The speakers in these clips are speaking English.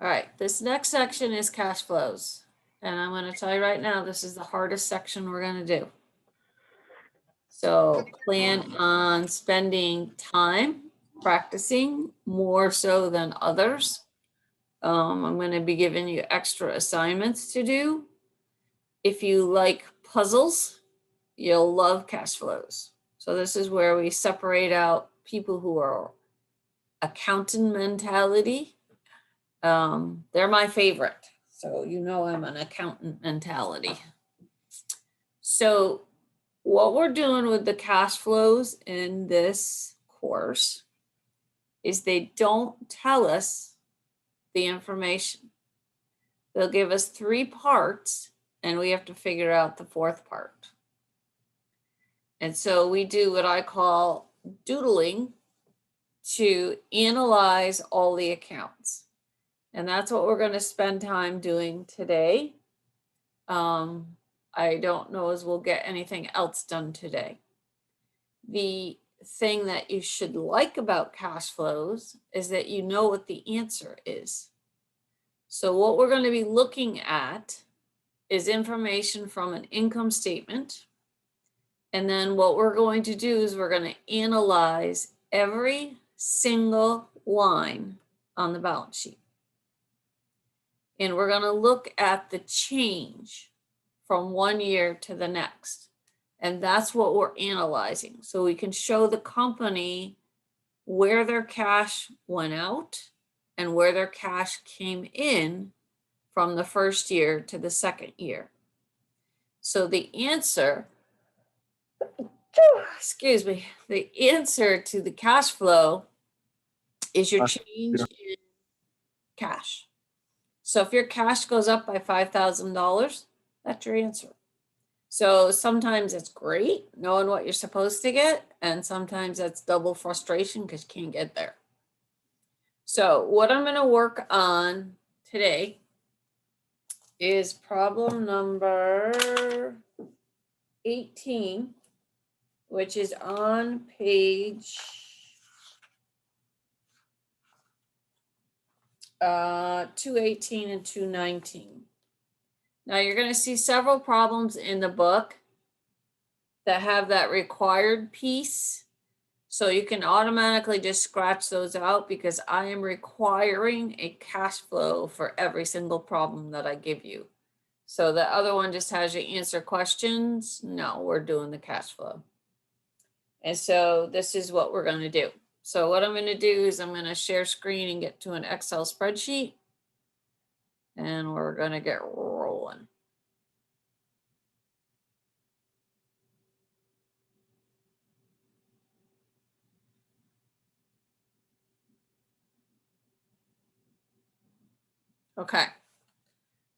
All right, this next section is cash flows. And I'm going to tell you right now, this is the hardest section we're going to do. So plan on spending time practicing more so than others. I'm going to be giving you extra assignments to do. If you like puzzles, you'll love cash flows. So this is where we separate out people who are accountant mentality. They're my favorite. So you know I'm an accountant mentality. So what we're doing with the cash flows in this course is they don't tell us the information. They'll give us 3 parts and we have to figure out the 4th part. And so we do what I call doodling to analyze all the accounts. And that's what we're going to spend time doing today. I don't know as we'll get anything else done today. The thing that you should like about cash flows is that you know what the answer is. So what we're going to be looking at is information from an income statement. And then what we're going to do is we're going to analyze every single line on the balance sheet. And we're going to look at the change from one year to the next. And that's what we're analyzing. So we can show the company where their cash went out and where their cash came in from the first year to the second year. So the answer, excuse me, the answer to the cash flow is your change in cash. So if your cash goes up by $5,000, that's your answer. So sometimes it's great knowing what you're supposed to get, and sometimes that's double frustration because you can't get there. So what I'm going to work on today is problem number 18, which is on page 218 and 219. Now you're going to see several problems in the book that have that required piece. So you can automatically just scratch those out because I am requiring a cash flow for every single problem that I give you. So the other one just has you answer questions. No, we're doing the cash flow. And so this is what we're going to do. So what I'm going to do is I'm going to share screen and get to an Excel spreadsheet. And we're going to get rolling. Okay.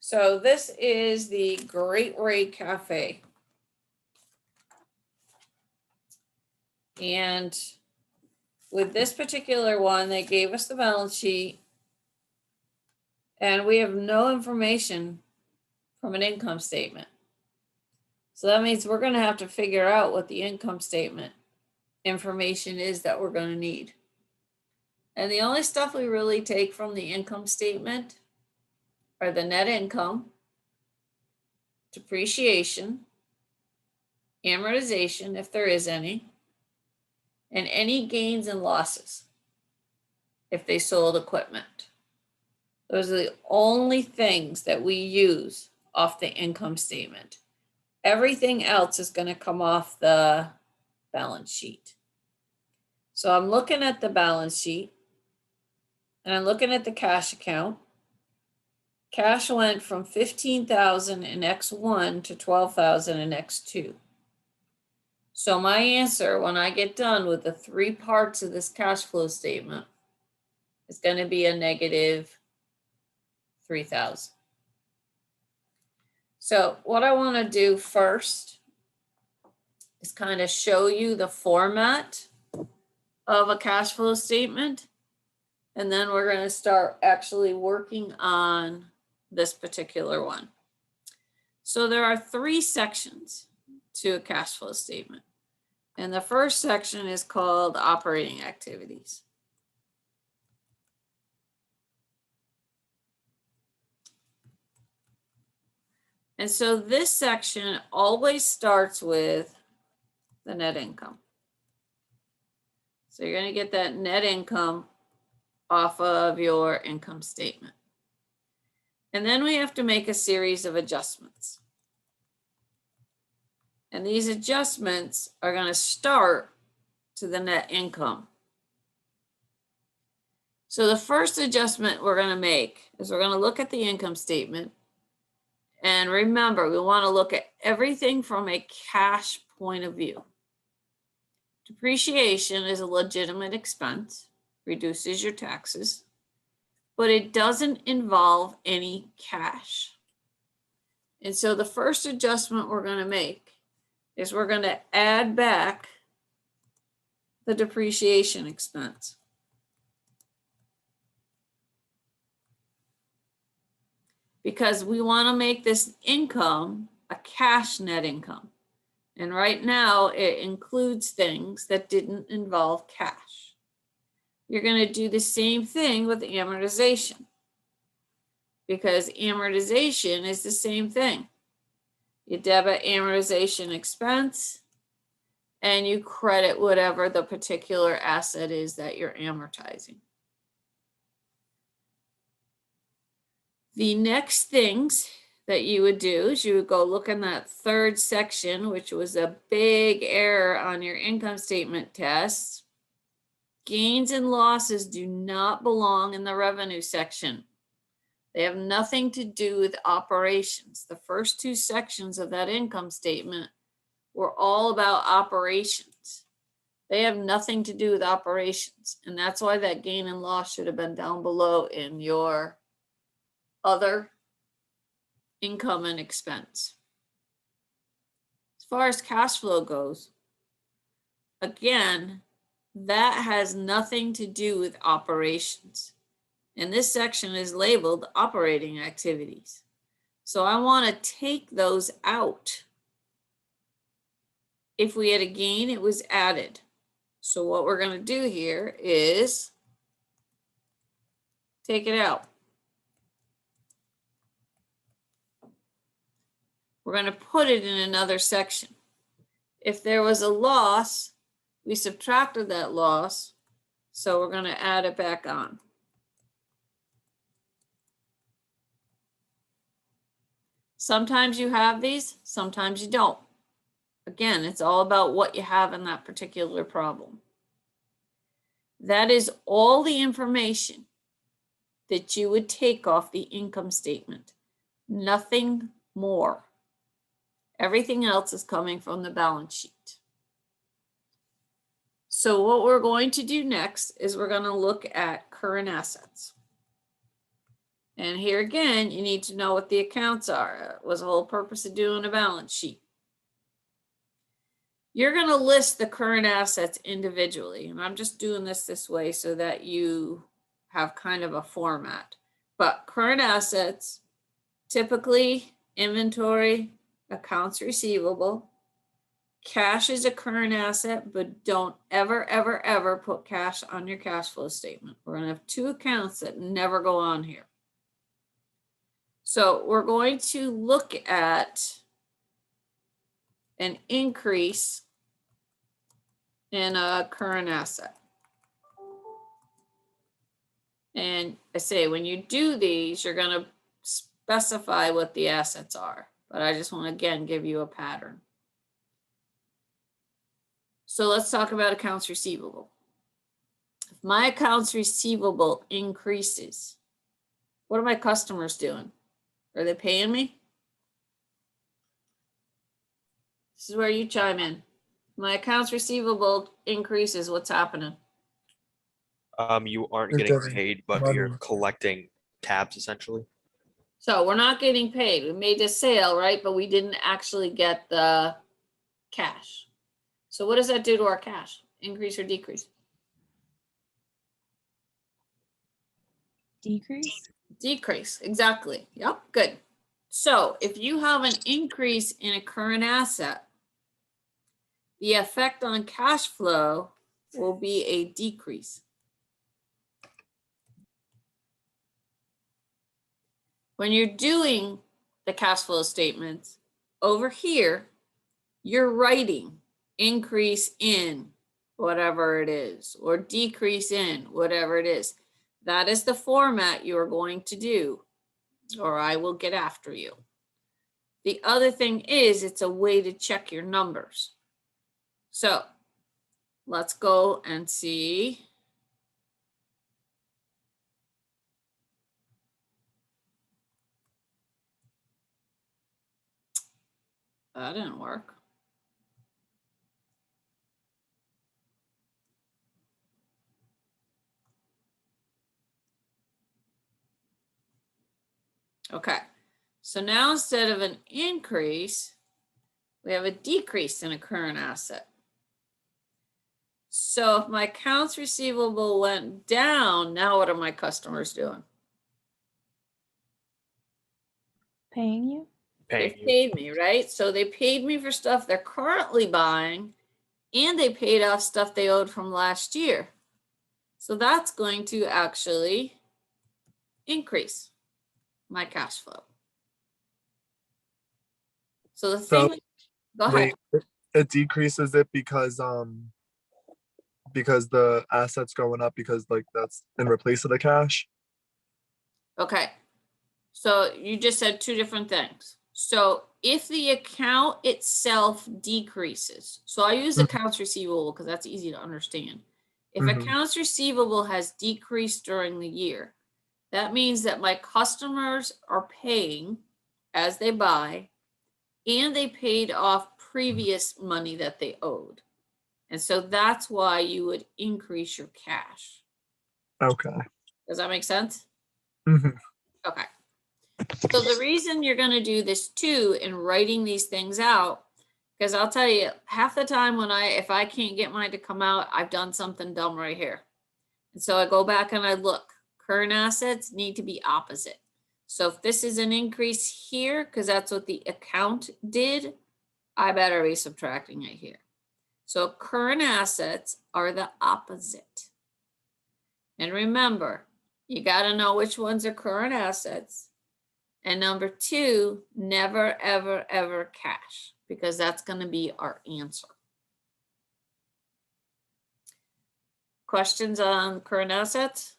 So this is the Great Ray Cafe. And with this particular one, they gave us the balance sheet. And we have no information from an income statement. So that means we're going to have to figure out what the income statement information is that we're going to need. And the only stuff we really take from the income statement are the net income, depreciation, amortization, if there is any, and any gains and losses if they sold equipment. Those are the only things that we use off the income statement. Everything else is going to come off the balance sheet. So I'm looking at the balance sheet and I'm looking at the cash account. Cash went from 15,000 in X1 to 12,000 in X2. So my answer when I get done with the 3 parts of this cash flow statement is going to be a negative 3,000. So what I want to do first is kind of show you the format of a cash flow statement. And then we're going to start actually working on this particular one. So there are 3 sections to a cash flow statement. And the first section is called operating activities. And so this section always starts with the net income. So you're going to get that net income off of your income statement. And then we have to make a series of adjustments. And these adjustments are going to start to the net income. So the first adjustment we're going to make is we're going to look at the income statement. And remember, we want to look at everything from a cash point of view. Depreciation is a legitimate expense, reduces your taxes, but it doesn't involve any cash. And so the first adjustment we're going to make is we're going to add back the depreciation expense. Because we want to make this income a cash net income. And right now it includes things that didn't involve cash. You're going to do the same thing with amortization, because amortization is the same thing. You debit amortization expense and you credit whatever the particular asset is that you're amortizing. The next things that you would do is you would go look in that third section, which was a big error on your income statement test. Gains and losses do not belong in the revenue section. They have nothing to do with operations. The first two sections of that income statement were all about operations. They have nothing to do with operations. And that's why that gain and loss should have been down below in your other income and expense. As far as cash flow goes, again, that has nothing to do with operations. And this section is labeled operating activities. So I want to take those out. If we had a gain, it was added. So what we're going to do here is take it out. We're going to put it in another section. If there was a loss, we subtracted that loss, so we're going to add it back on. Sometimes you have these, sometimes you don't. Again, it's all about what you have in that particular problem. That is all the information that you would take off the income statement. Nothing more. Everything else is coming from the balance sheet. So what we're going to do next is we're going to look at current assets. And here again, you need to know what the accounts are. That was the whole purpose of doing a balance sheet. You're going to list the current assets individually. And I'm just doing this way so that you have kind of a format. But current assets, typically inventory, accounts receivable. Cash is a current asset, but don't ever put cash on your cash flow statement. We're going to have two accounts that never go on here. So we're going to look at an increase in a current asset. And I say, when you do these, you're going to specify what the assets are. But I just want to, again, give you a pattern. So let's talk about accounts receivable. If my accounts receivable increases, what are my customers doing? Are they paying me? This is where you chime in. My accounts receivable increases, what's happening? You aren't You're getting getting paid, but money. you're collecting tabs essentially. So we're not getting paid. We made a sale, right? But we didn't actually get the cash. So what does that do to our cash? Increase or decrease? Decrease? Decrease, exactly. Yep, good. So if you have an increase in a current asset, the effect on cash flow will be a decrease. When you're doing the cash flow statements, over here, you're writing increase in whatever it is, or decrease in whatever it is. That is the format you're going to do, or I will get after you. The other thing is, it's a way to check your numbers. So let's go and see. That didn't work. Okay, so now instead of an increase, we have a decrease in a current asset. So if my accounts receivable went down, now what are my customers doing? Paying you? Paying They you. paid me, right? So they paid me for stuff they're currently buying, and they paid off stuff they owed from last year. So that's going to actually increase my cash flow. So the So, thing, go ahead. Wait, it decreases it because the asset's going up because like that's in replace of the cash. Okay. So you just said two different things. So if the account itself decreases, so I use accounts receivable because that's easy to understand. If Mhm. accounts receivable has decreased during the year, that means that my customers are paying as they buy, and they paid off previous money that they owed. And so that's why you would increase your cash. Okay. Does that make sense? Mhm. Okay. So the reason you're going to do this too in writing these things out, because I'll tell you, half the time when if I can't get mine to come out, I've done something dumb right here. And so I go back and I look, current assets need to be opposite. So if this is an increase here, because that's what the account did, I better be subtracting it here. So current assets are the opposite. And remember, you got to know which ones are current assets. And number two, never, ever, ever cash, because that's going to be our answer. Questions on current assets?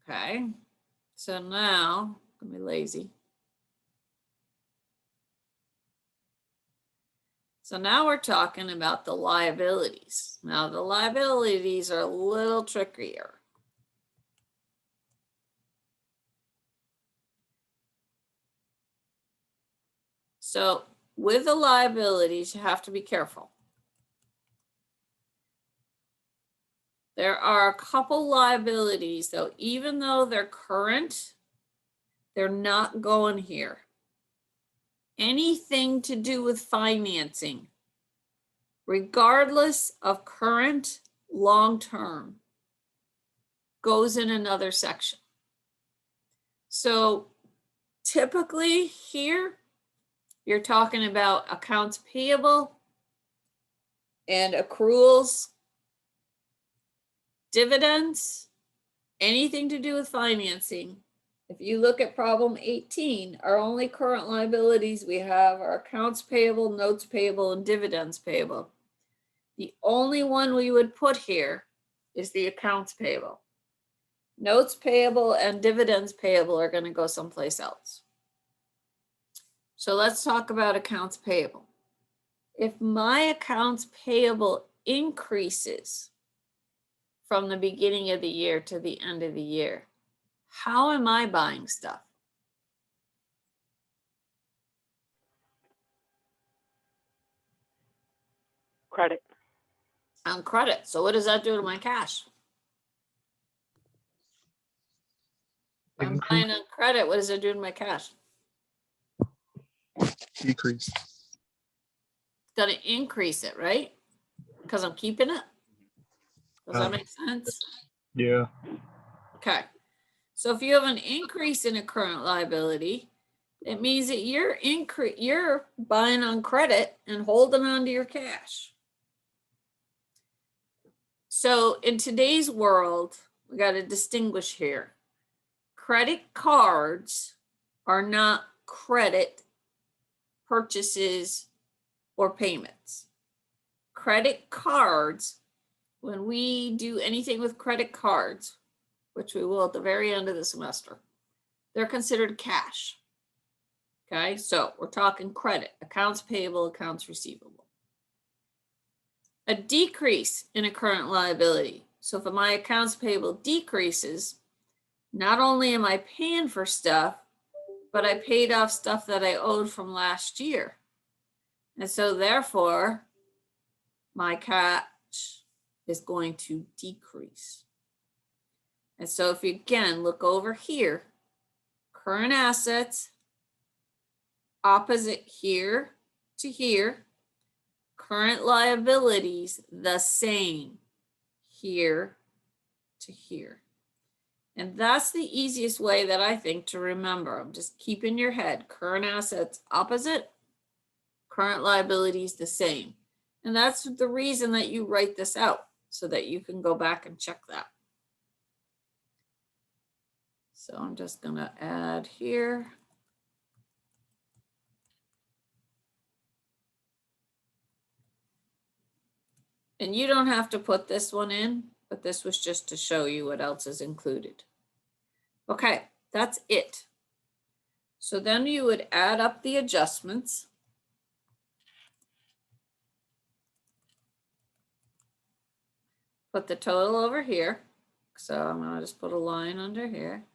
Okay, so now, I'm gonna be lazy. So now we're talking about the liabilities. Now the liabilities are a little trickier. So with the liabilities, you have to be careful. There are a couple liabilities though, even though they're current, they're not going here. Anything to do with financing, regardless of current, long-term, goes in another section. So typically here, you're talking about accounts payable and accruals, dividends, anything to do with financing. If you look at problem 18, our only current liabilities we have are accounts payable, notes payable, and dividends payable. The only one we would put here is the accounts payable. Notes payable and dividends payable are going to go someplace else. So let's talk about accounts payable. If my accounts payable increases from the beginning of the year to the end of the year, how am I buying stuff? Credit. On credit. So what does that do to my cash? If I'm Increase, buying on credit, what does it do to my cash? decrease. It's going to increase it, right? Because I'm keeping it. Does that make sense? Yeah. Okay. So if you have an increase in a current liability, it means that you're buying on credit and holding on to your cash. So in today's world, we got to distinguish here. credit cards are not credit purchases or payments. Credit cards, when we do anything with credit cards, which we will at the very end of the semester, they're considered cash. Okay, so we're talking credit, accounts payable, accounts receivable. A decrease in a current liability. So if my accounts payable decreases, not only am I paying for stuff, but I paid off stuff that I owed from last year. And so therefore, my cash is going to decrease. And so if you again look over here, current assets, opposite here to here, current liabilities, the same here to here. And that's the easiest way that I think to remember. I'm just keep in your head, current assets opposite, current liabilities the same. And that's the reason that you write this out, so that you can go back and check that. So I'm just gonna add here. And you don't have to put this one in, but this was just to show you what else is included. Okay, that's it. So then you would add up the adjustments. Put the total over here. So I'm gonna just put a line under here.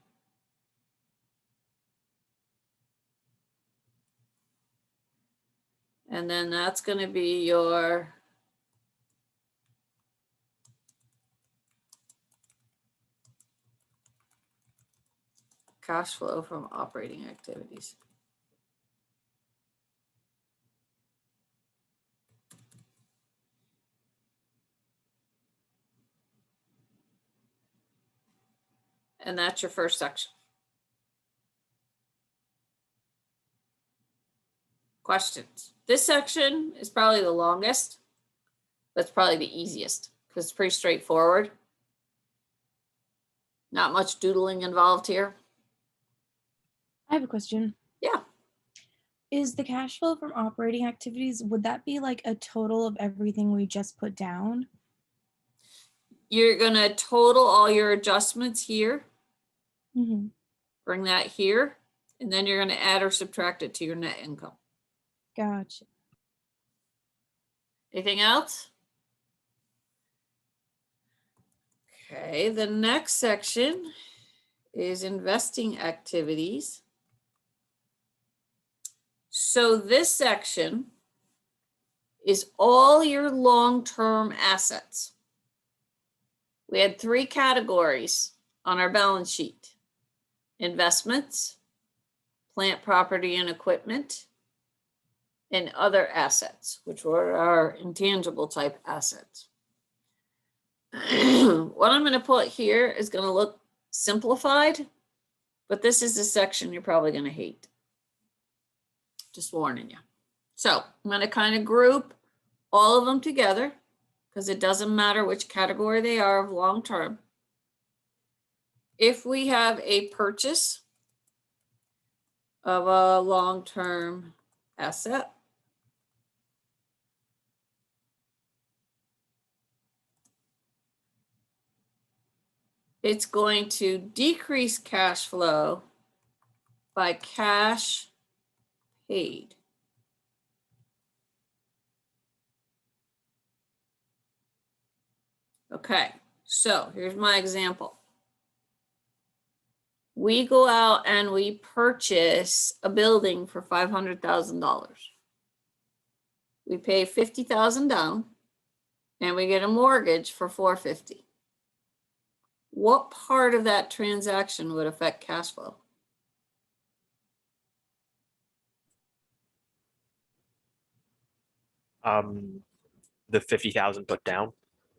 And then that's gonna be your cash flow from operating activities. And that's your first section. Questions? This section is probably the longest. That's probably the easiest because it's pretty straightforward. Not much doodling involved here. I have a question. Yeah. Is the cash flow from operating activities, would that be like a total of everything we just put down? You're going to total all your adjustments here. Mm-hmm. Bring that here. And then you're going to add or subtract it to your net income. Gotcha. Anything else? Okay, the next section is investing activities. So this section is all your long-term assets. We had 3 categories on our balance sheet: investments, plant, property, and equipment, and other assets, which were our intangible type assets. What I'm going to put here is going to look simplified, but this is the section you're probably going to hate. Just warning you. So I'm going to kind of group all of them together because it doesn't matter which category they are of long term. If we have a purchase of a long-term asset, it's going to decrease cash flow by cash paid. Okay, so here's my example. We go out and we purchase a building for $500,000. We pay $50,000 down and we get a mortgage for $450,000. What part of that transaction would affect cash flow? The 50,000 put down.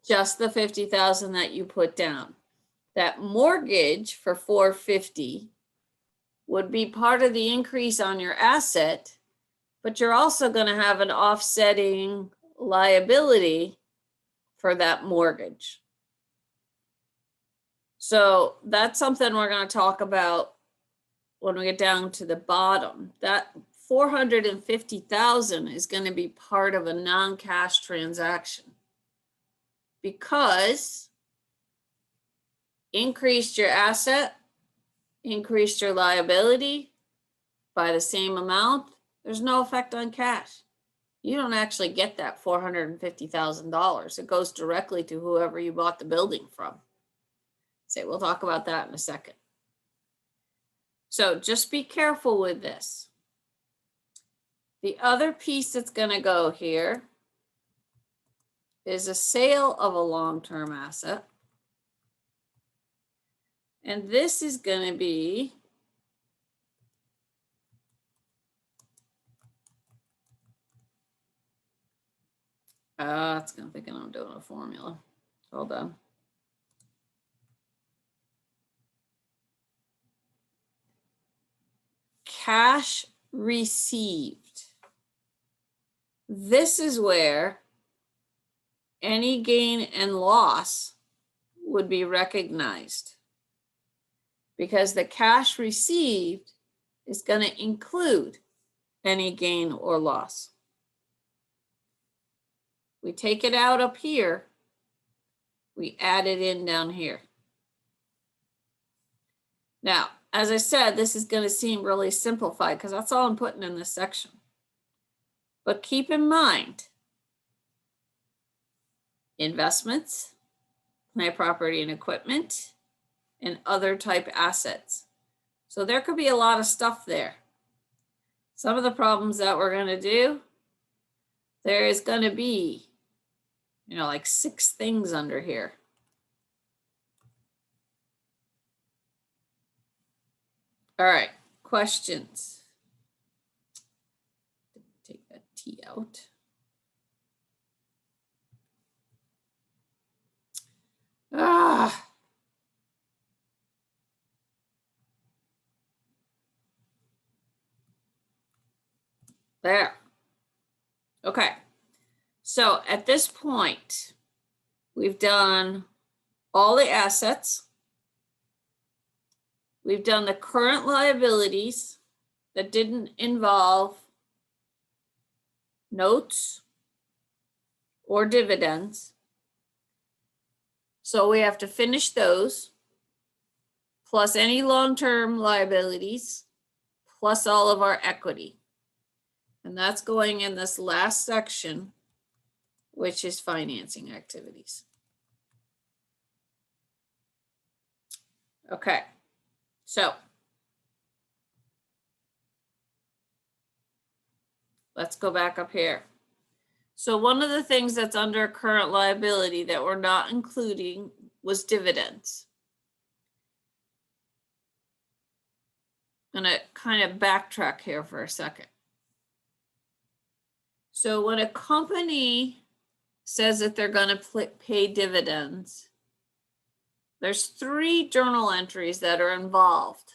Just the $50,000 that you put down. That mortgage for $450,000 would be part of the increase on your asset, but you're also going to have an offsetting liability for that mortgage. So that's something we're going to talk about when we get down to the bottom, that 450,000 is going to be part of a non-cash transaction because increased your asset, increased your liability by the same amount, there's no effect on cash. You don't actually get that $450,000. It goes directly to whoever you bought the building from. So we'll talk about that in a second. So just be careful with this. The other piece that's going to go here is a sale of a long-term asset. And this is going to be it's going to think I'm doing a formula. Hold on. Cash received. This is where any gain and loss would be recognized because the cash received is going to include any gain or loss. We take it out up here, we add it in down here. Now, as I said, this is going to seem really simplified because that's all I'm putting in this section. But keep in mind, investments, plant, property, and equipment, and other type assets. So there could be a lot of stuff there. Some of the problems that we're going to do, there is going to be, like 6 things under here. All right, questions. Take that T out. There. Okay. So at this point, we've done all the assets. We've done the current liabilities that didn't involve notes or dividends. So we have to finish those, plus any long-term liabilities, plus all of our equity. And that's going in this last section, which is financing activities. Okay, so let's go back up here. So one of the things that's under current liability that we're not including was dividends. I'm going to kind of backtrack here for a second. So when a company says that they're going to pay dividends, there's 3 journal entries that are involved.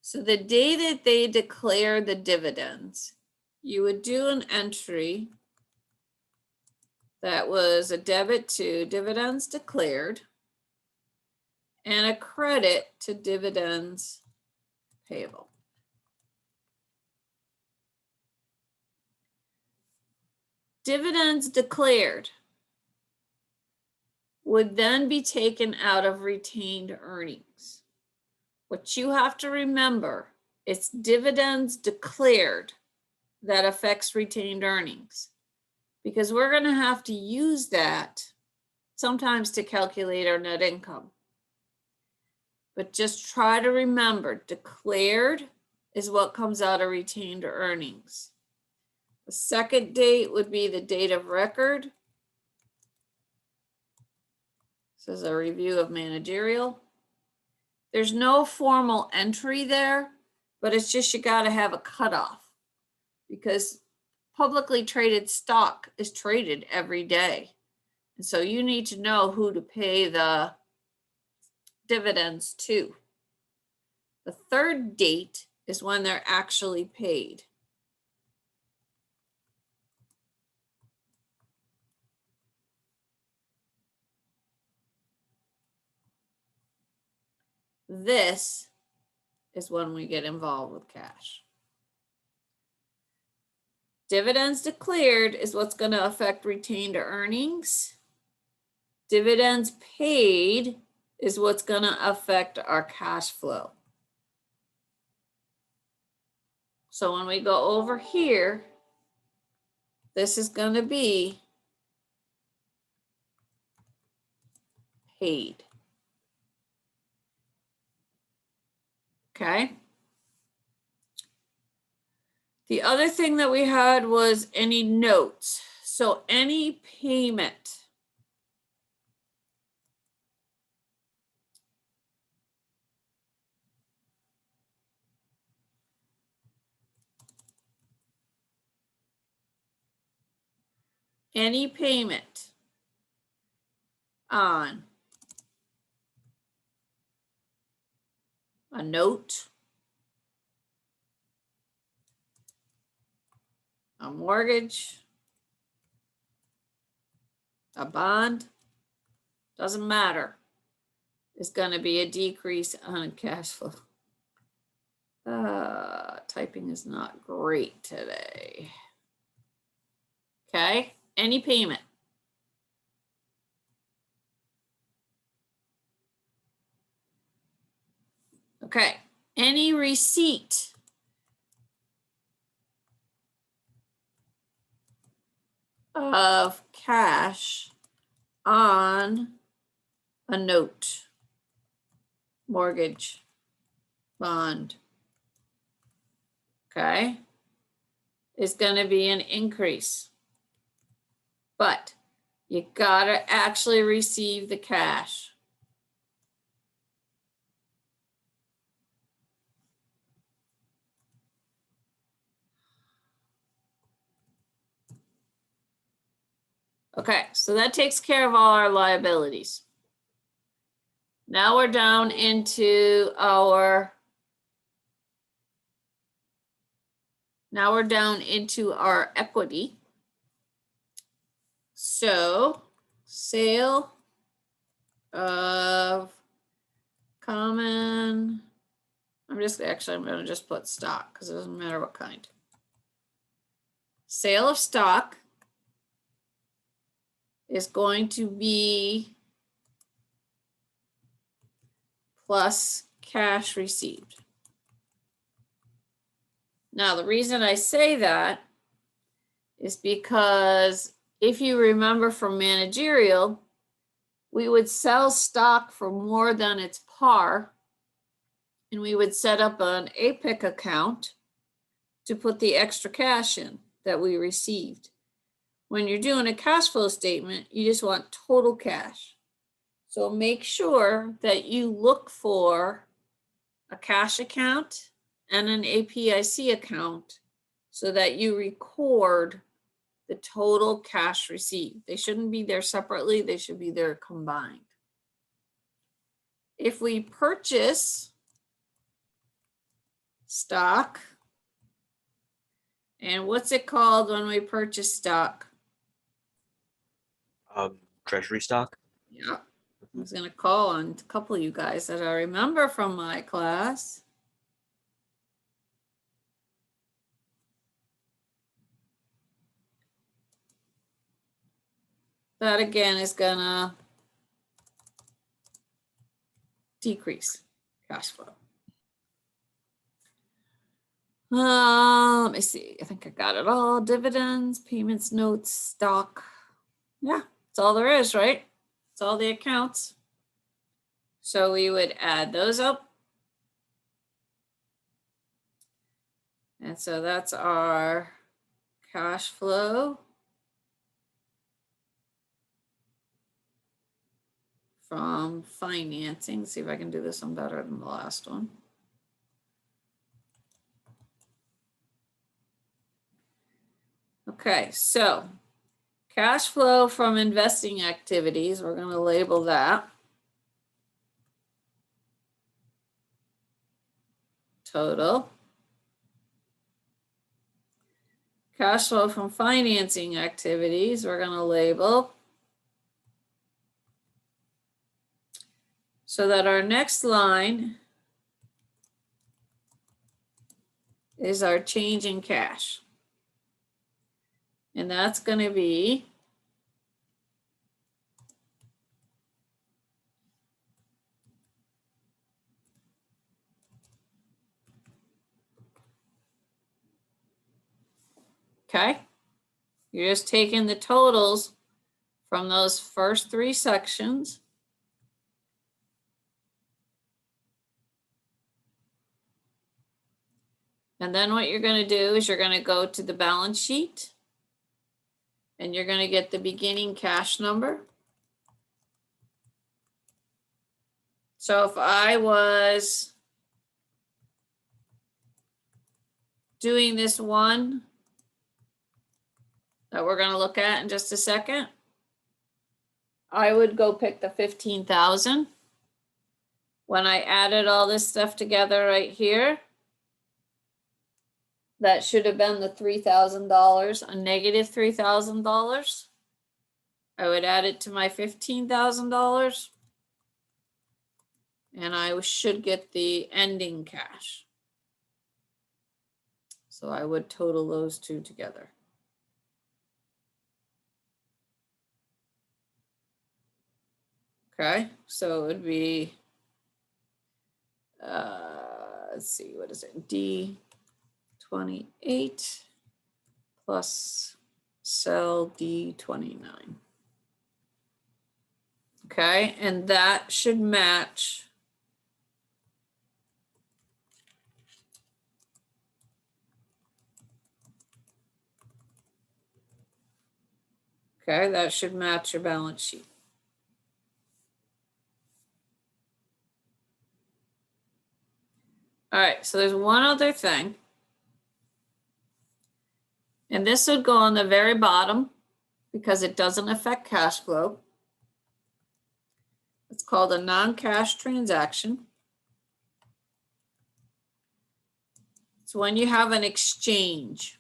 So the day that they declare the dividends, you would do an entry that was a debit to dividends declared and a credit to dividends payable. Dividends declared would then be taken out of retained earnings. What you have to remember, it's dividends declared that affects retained earnings, because we're going to have to use that sometimes to calculate our net income. But just try to remember, declared is what comes out of retained earnings. The second date would be the date of record. This is a review of managerial. There's no formal entry there, but it's just you got to have a cutoff because publicly traded stock is traded every day. And so you need to know who to pay the dividends to. The third date is when they're actually paid. This is when we get involved with cash. Dividends declared is what's going to affect retained earnings. Dividends paid is what's going to affect our cash flow. So when we go over here, this is going to be paid. Okay. The other thing that we had was any notes. So any payment. Any payment on a note, a mortgage, a bond, doesn't matter, is going to be a decrease on cash flow. Typing is not great today. Okay, any payment. Okay, any receipt of cash on a note, mortgage, bond, okay, is going to be an increase. But you got to actually receive the cash. Okay, so that takes care of all our liabilities. Now we're down into our equity. So sale of common, I'm going to just put stock because it doesn't matter what kind. Sale of stock is going to be plus cash received. Now, the reason I say that is because if you remember from managerial, we would sell stock for more than its par, and we would set up an APIC account to put the extra cash in that we received. When you're doing a cash flow statement, you just want total cash. So make sure that you look for a cash account and an APIC account so that you record the total cash received. They shouldn't be there separately, they should be there combined. If we purchase stock, and what's it called when we purchase stock? Treasury stock. Yeah, I was gonna call on a couple of you guys that I remember from my class. That again is gonna decrease cash flow. Let me see. I think I got it all. Dividends, payments, notes, stock. Yeah, that's all there is, right? It's all the accounts. So we would add those up. And so that's our cash flow from financing. See if I can do this one better than the last one. Okay, so cash flow from investing activities, we're going to label that. Total. Cash flow from financing activities, we're going to label. So that our next line is our change in cash. And that's going to be okay. You're just taking the totals from those first three sections. And then what you're going to do is you're going to go to the balance sheet and you're going to get the beginning cash number. So if I was doing this one that we're going to look at in just a second, I would go pick the 15,000. When I added all this stuff together right here, that should have been the $3,000, a negative $3,000. I would add it to my $15,000. And I should get the ending cash. So I would total those two together. Okay, so it would be, let's see, what is it? D28 plus cell D29. Okay, and that should match okay, that should match your balance sheet. All right, so there's one other thing. And this would go on the very bottom because it doesn't affect cash flow. It's called a non-cash transaction. It's when you have an exchange.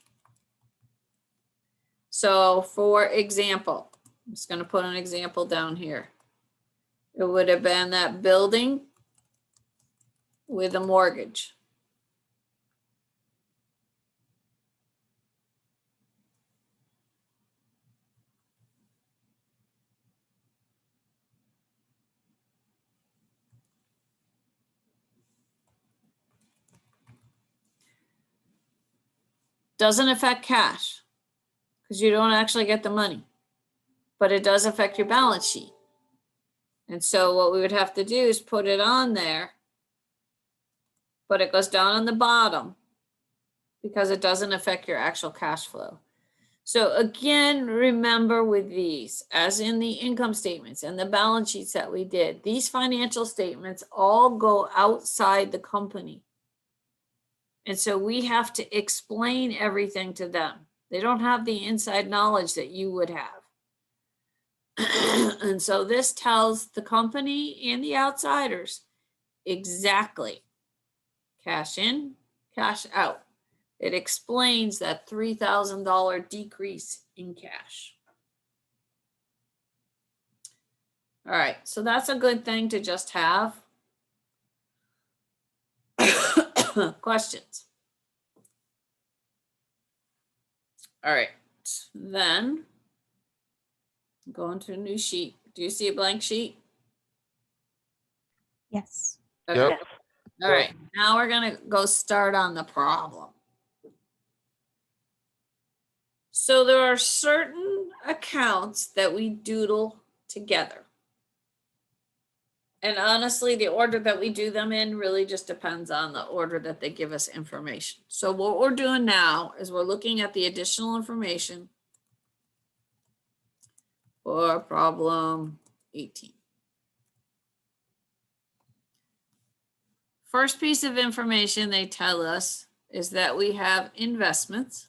So for example, I'm just going to put an example down here. It would have been that building with a mortgage. Doesn't affect cash because you don't actually get the money, but it does affect your balance sheet. And so what we would have to do is put it on there, but it goes down on the bottom because it doesn't affect your actual cash flow. So again, remember with these, as in the income statements and the balance sheets that we did, these financial statements all go outside the company. And so we have to explain everything to them. They don't have the inside knowledge that you would have. And so this tells the company and the outsiders exactly cash in, cash out. It explains that $3,000 decrease in cash. All right, so that's a good thing to just have. Questions? All right, then go into a new sheet. Do you see a blank sheet? Yes. Okay. Yep. All right, now we're gonna go start on the problem. So there are certain accounts that we doodle together. And honestly, the order that we do them in really just depends on the order that they give us information. So what we're doing now is we're looking at the additional information for problem 18. First piece of information they tell us is that we have investments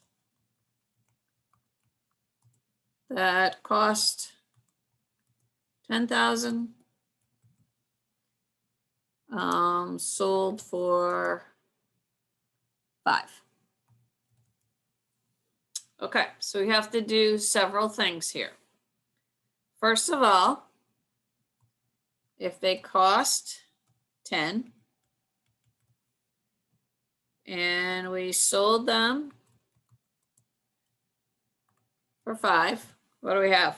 that cost $10,000, sold for $5,000. Okay, so we have to do several things here. First of all, if they cost 10 and we sold them for 5. What do we have?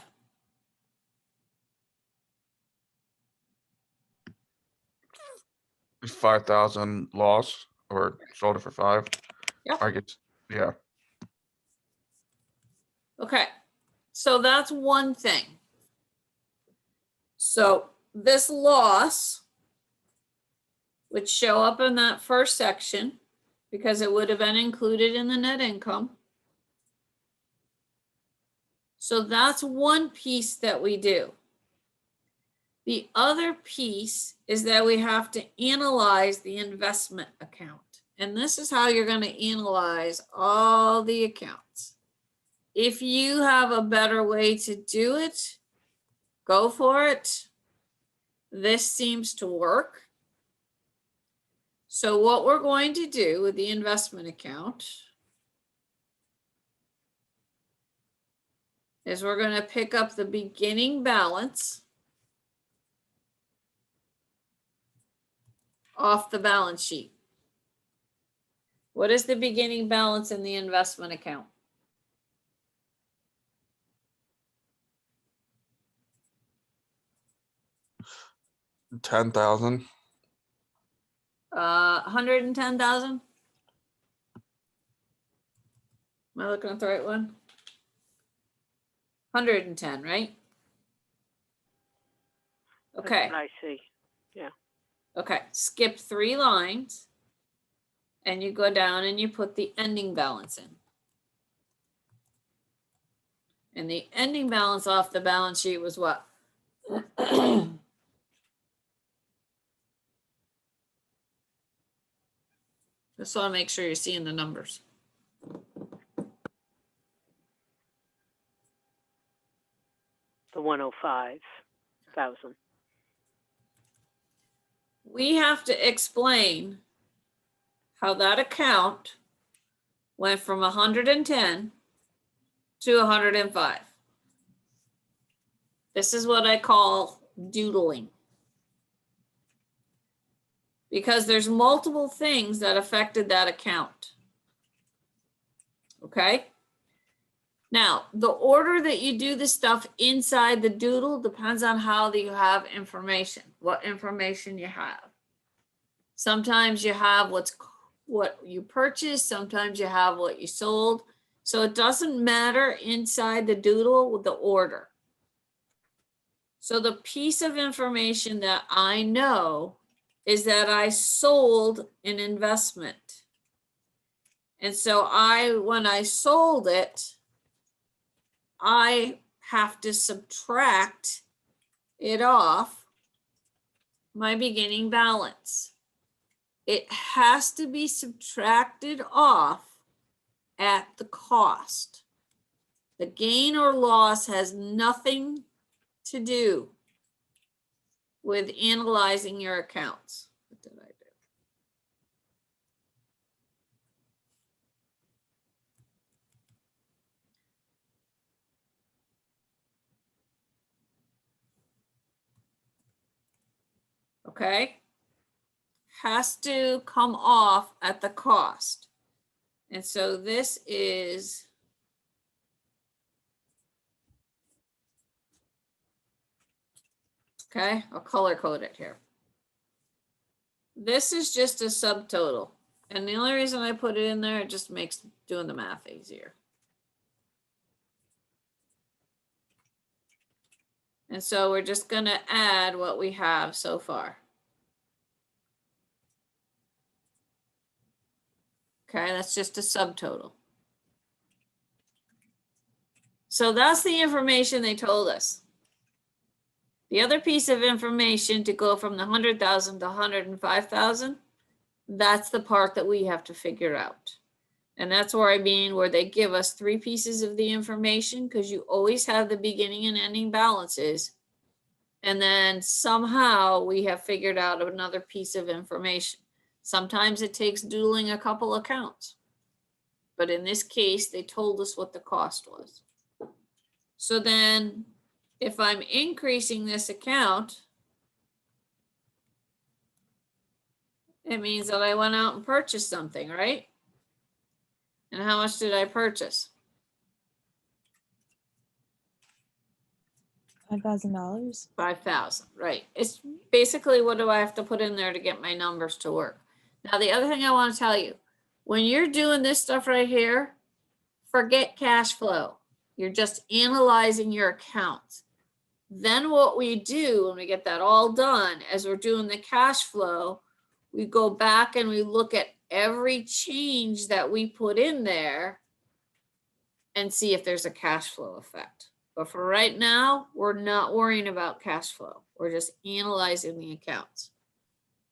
It's 5,000 loss or sold it for 5. Yep. I guess, yeah. Okay, so that's one thing. So this loss would show up in that first section because it would have been included in the net income. So that's one piece that we do. The other piece is that we have to analyze the investment account. And this is how you're going to analyze all the accounts. If you have a better way to do it, go for it. This seems to work. So what we're going to do with the investment account is we're going to pick up the beginning balance off the balance sheet. What is the beginning balance in the investment account? $10,000. 110,000? Am I looking at the right one? 110, right? That's Okay, what I see. okay, skip 3 lines. And you go down and you put the ending balance in. And the ending balance off the balance sheet was what? Just want to make sure you're seeing the numbers. The 105,000. We have to explain how that account went from 110 to 105. This is what I call doodling. Because there's multiple things that affected that account. Okay? Now, the order that you do the stuff inside the doodle depends on how you have information, what information you have. Sometimes you have what you purchased, sometimes you have what you sold. So it doesn't matter inside the doodle with the order. So the piece of information that I know is that I sold an investment. And so when I sold it, I have to subtract it off my beginning balance. It has to be subtracted off at the cost. The gain or loss has nothing to do with analyzing your accounts. What did I do? Okay, has to come off at the cost. And so this is okay, I'll color code it here. This is just a subtotal. And the only reason I put it in there, it just makes doing the math easier. And so we're just going to add what we have so far. Okay, that's just a subtotal. So that's the information they told us. The other piece of information to go from the 100,000 to 105,000, that's the part that we have to figure out. And that's where I mean where they give us 3 pieces of the information, because you always have the beginning and ending balances. And then somehow we have figured out another piece of information. Sometimes it takes doodling a couple accounts. But in this case, they told us what the cost was. So then if I'm increasing this account It means that I went out and purchased something, right? And how much did I purchase? $5,000. 5,000, right? It's basically what do I have to put in there to get my numbers to work? Now, the other thing I want to tell you, when you're doing this stuff right here, forget cash flow. You're just analyzing your accounts. Then what we do when we get that all done, as we're doing the cash flow, we go back and we look at every change that we put in there and see if there's a cash flow effect. But for right now, we're not worrying about cash flow. We're just analyzing the accounts.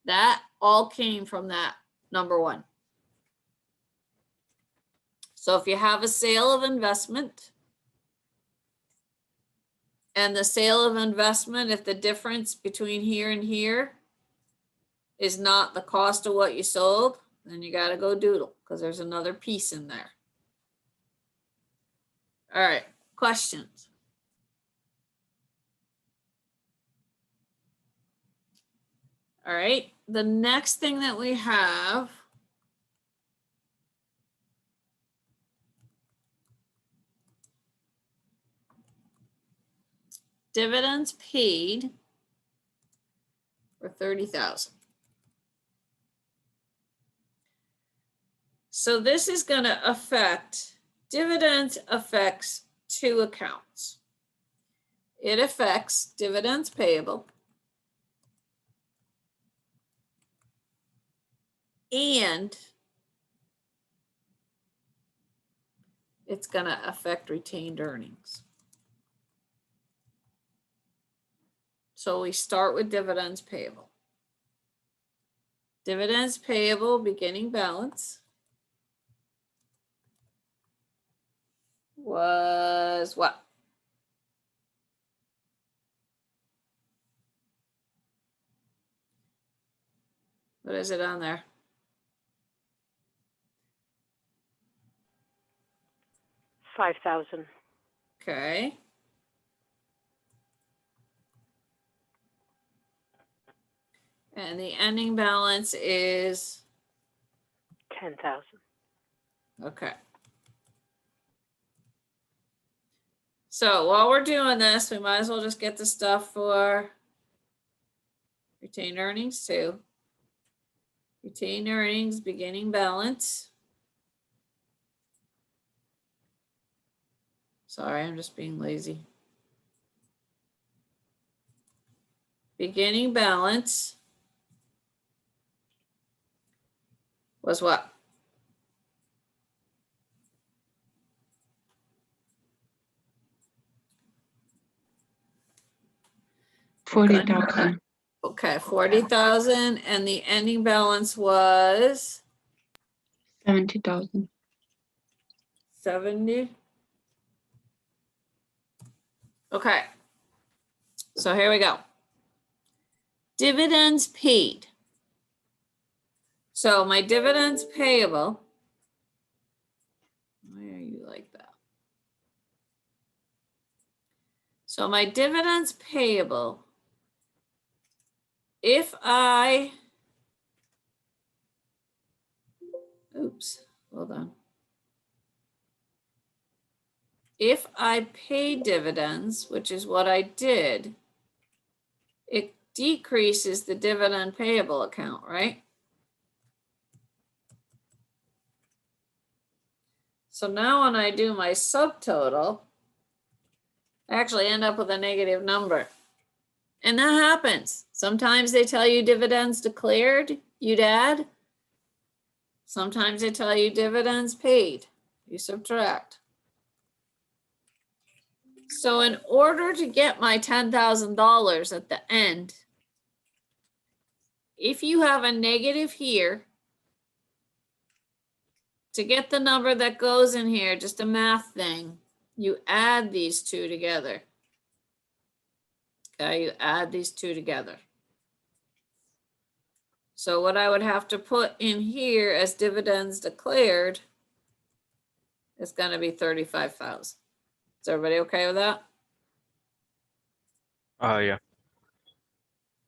That all came from that number one. So if you have a sale of investment, and the sale of investment, if the difference between here and here is not the cost of what you sold, then you got to go doodle because there's another piece in there. All right, questions? All right, the next thing that we have dividends paid for 30,000. So this is going to affect, dividends affects two accounts. It affects dividends payable and it's going to affect retained earnings. So we start with dividends payable. Dividends payable beginning balance was what? What is it on there? $5,000. Okay. And the ending balance is, 10,000. okay. So while we're doing this, we might as well just get the stuff for retained earnings too. Retained earnings, beginning balance. Sorry, I'm just being lazy. Beginning balance was what? $40,000. Okay, 40,000, and the ending balance was 70,000. 70. Okay, so here we go. Dividends paid. So my dividends payable. Why are you like that? So my dividends payable, if I, oops, hold on. If I pay dividends, which is what I did, it decreases the dividend payable account, right? So now when I do my subtotal, I actually end up with a negative number. And that happens. Sometimes they tell you dividends declared, you'd add. Sometimes they tell you dividends paid, you subtract. So in order to get my $10,000 at the end, if you have a negative here, to get the number that goes in here, just a math thing, you add these two together. Okay, you add these two together. So what I would have to put in here as dividends declared is going to be 35,000. Is everybody okay with that? Yeah.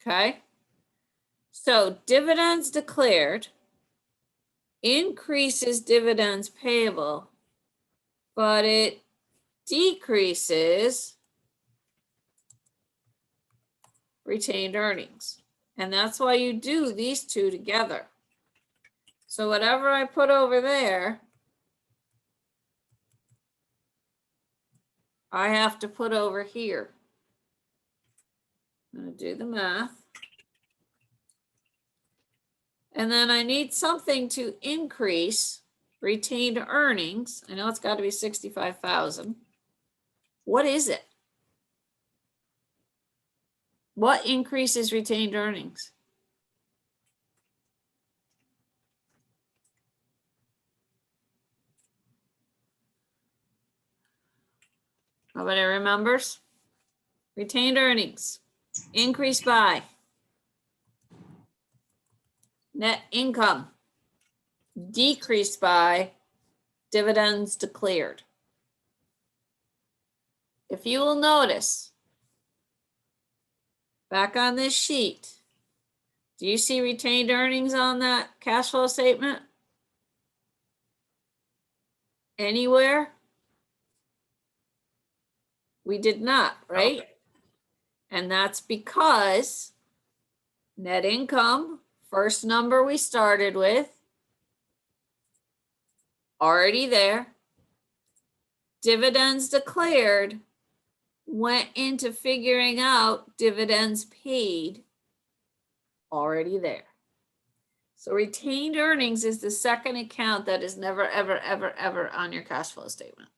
Okay. So dividends declared increases dividends payable, but it decreases retained earnings. And that's why you do these two together. So whatever I put over there, I have to put over here. I'm going to do the math. And then I need something to increase retained earnings. I know it's got to be 65,000. What is it? What increases retained earnings? Nobody remembers? Retained earnings increased by net income decreased by dividends declared. If you will notice, back on this sheet, do you see retained earnings on that cash flow statement? Anywhere? We did not, right? And that's because net income, first number we started with, already there. Dividends declared went into figuring out dividends paid, already there. So retained earnings is the second account that is never, ever, ever, ever on your cash flow statement.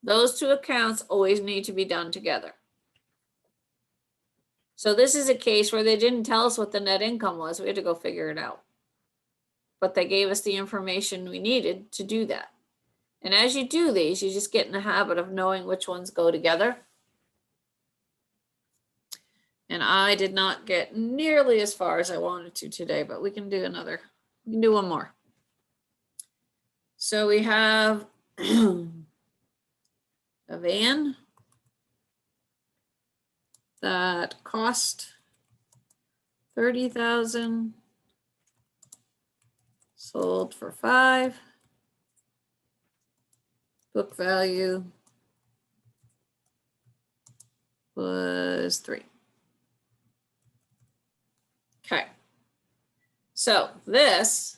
Those two accounts always need to be done together. So this is a case where they didn't tell us what the net income was. We had to go figure it out. But they gave us the information we needed to do that. And as you do these, you just get in the habit of knowing which ones go together. And I did not get nearly as far as I wanted to today, but we can do one more. So we have a van that cost 30,000, sold for 5. Book value was 3. Okay. So this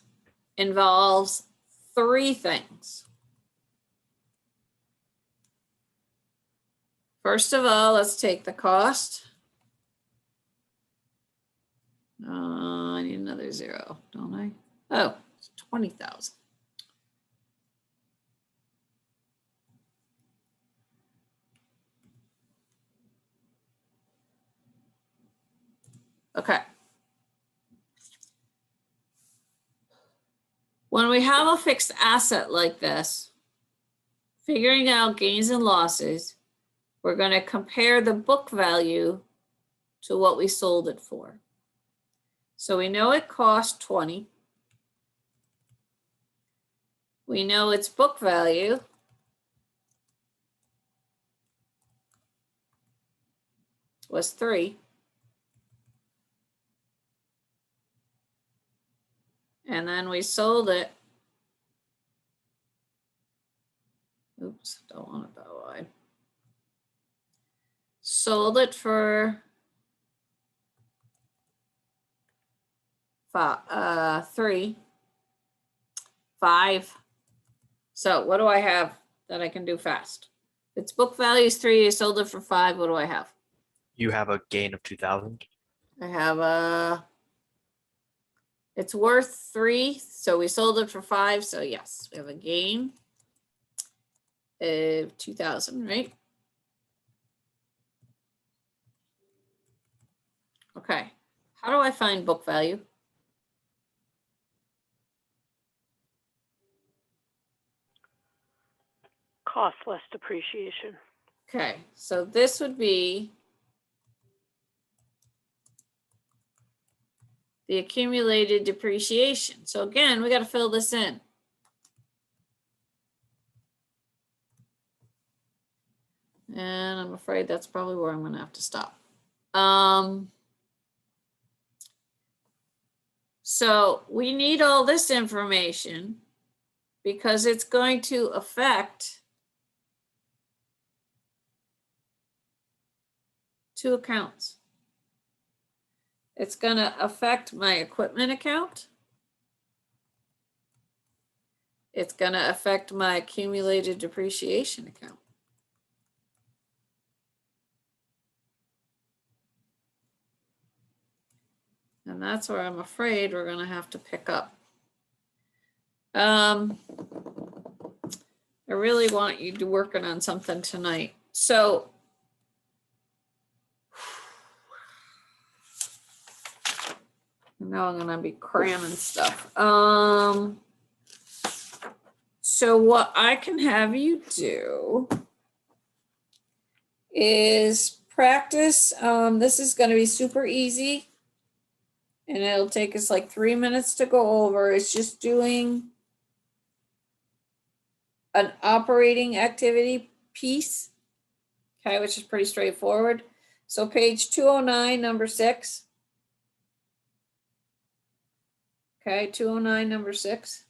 involves 3 things. First of all, let's take the cost. I need another 0, don't I? Oh, it's 20,000. Okay. When we have a fixed asset like this, figuring out gains and losses, we're going to compare the book value to what we sold it for. So we know it cost 20. We know its book value was 3. And then we sold it. Oops, don't want it that wide. Sold it for 3, 5. So what do I have that I can do fast? If its book value is 3, I sold it for 5. What do I have? You have a gain of 2,000. I have it's worth 3, so we sold it for 5. So yes, we have a gain of 2,000, right? Okay, how do I find book value? Cost less depreciation. Okay, so this would be the accumulated depreciation. So again, we got to fill this in. And I'm afraid that's probably where I'm going to have to stop. So we need all this information because it's going to affect two accounts. It's going to affect my equipment account. It's going to affect my accumulated depreciation account. And that's where I'm afraid we're going to have to pick up. I really want you to working on something tonight. So now I'm gonna be cramming stuff. So what I can have you do is practice. This is gonna be super easy. And it'll take us like 3 minutes to go over. It's just doing an operating activity piece, okay, which is pretty straightforward. So page 209, number 6. Okay, 209, number 6.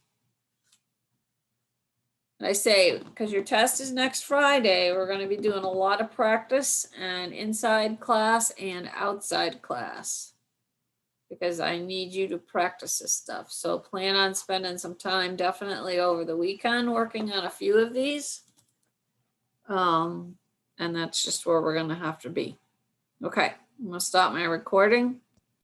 And I say, because your test is next Friday, we're going to be doing a lot of practice and inside class and outside class, because I need you to practice this stuff. So plan on spending some time definitely over the weekend working on a few of these. And that's just where we're gonna have to be. Okay, I'm gonna stop my recording.